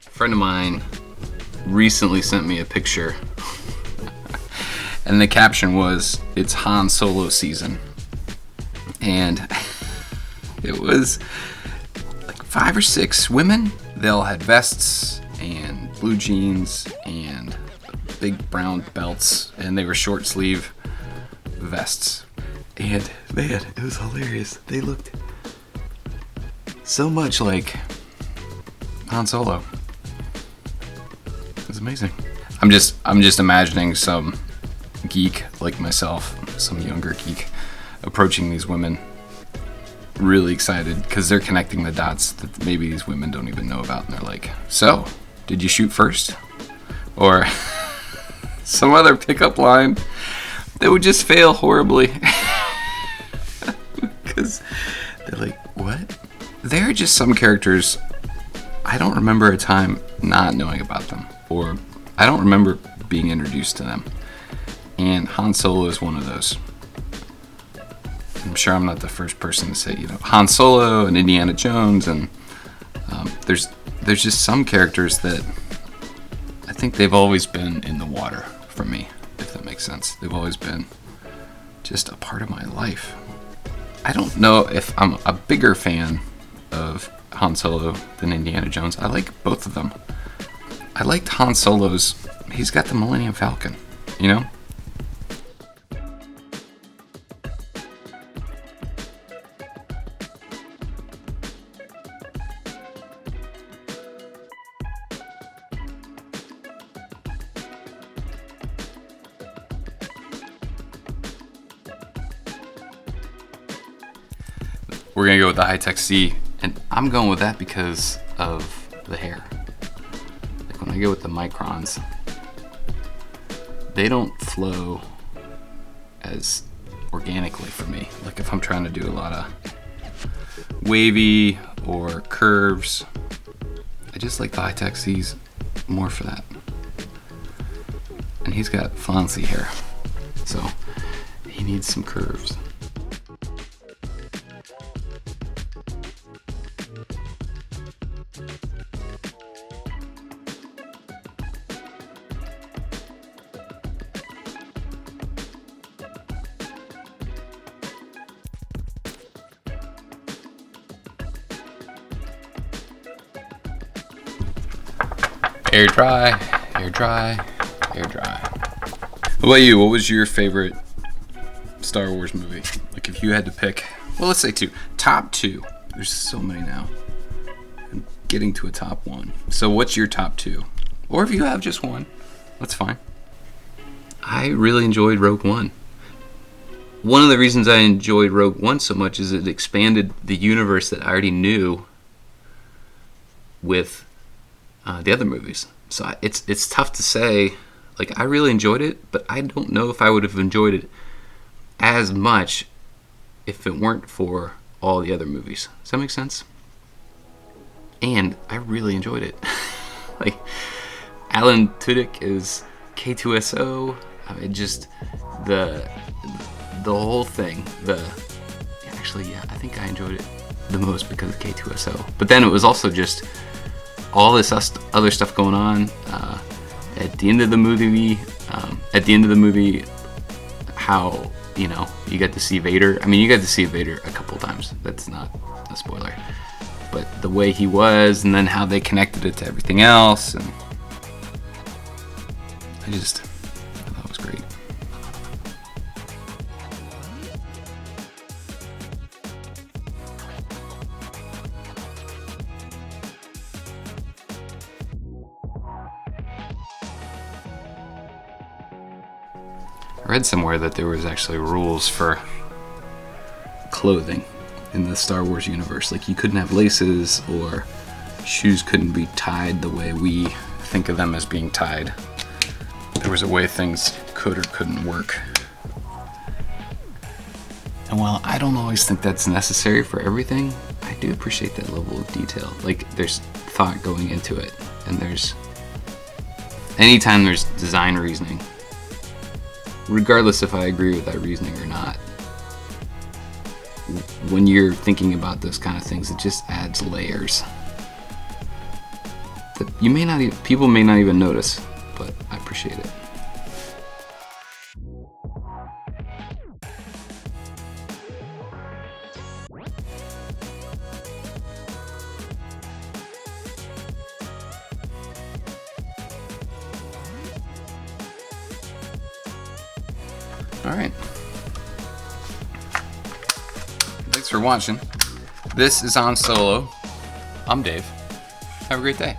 A friend of mine recently sent me a picture, and the caption was, "It's Han Solo season." And it was like 5 or 6 women. They all had vests and blue jeans and big brown belts, and they were short sleeve vests. And man, it was hilarious. They looked so much like Han Solo. It was amazing. I'm just imagining some geek like myself, some younger geek, approaching these women, really excited because they're connecting the dots that maybe these women don't even know about, and they're like, "So, did you shoot first?" Or some other pickup line that would just fail horribly because they're like, "What?" There are just some characters I don't remember a time not knowing about them, or I don't remember being introduced to them, and Han Solo is one of those. I'm sure I'm not the first person to say, Han Solo and Indiana Jones, and there's just some characters that I think they've always been in the water for me, if that makes sense. They've always been just a part of my life. I don't know if I'm a bigger fan of Han Solo than Indiana Jones. I like both of them. I liked Han Solo's, he's got the Millennium Falcon, We're gonna go with the Hi-Tech C, and I'm going with that because of the hair. Like when I go with the Microns, they don't flow as organically for me. Like if I'm trying to do a lot of wavy or curves, I just like the Hi-Tech C's more for that. And he's got Fonzie hair, so he needs some curves. Air dry, air dry, air dry. What about you? What was your favorite Star Wars movie? Like if you had to pick, well, let's say 2. Top 2. There's so many now. I'm getting to a top 1. So what's your top 2? Or if you have just one, that's fine. I really enjoyed Rogue One. One of the reasons I enjoyed Rogue One so much is it expanded the universe that I already knew with the other movies. So it's tough to say. Like, I really enjoyed it, but I don't know if I would have enjoyed it as much if it weren't for all the other movies. Does that make sense? And I really enjoyed it. Like, Alan Tudyk is K2SO. I mean, just the whole thing. I think I enjoyed it the most because of K2SO. But then it was also just all this other stuff going on at the end of the movie. How you got to see Vader. I mean, you got to see Vader a couple times. That's not a spoiler, but the way he was, and then how they connected it to everything else, and I thought it was great. I read somewhere that there was actually rules for clothing in the Star Wars universe. Like, you couldn't have laces, or shoes couldn't be tied the way we think of them as being tied. There was a way things could or couldn't work. And while I don't always think that's necessary for everything, I do appreciate that level of detail. Like, there's thought going into it, and anytime there's design reasoning, regardless if I agree with that reasoning or not, when you're thinking about those kind of things, it just adds layers. that you may not even, people may not even notice, but I appreciate it. All right. Thanks for watching. This is Han Solo. I'm Dave. Have a great day.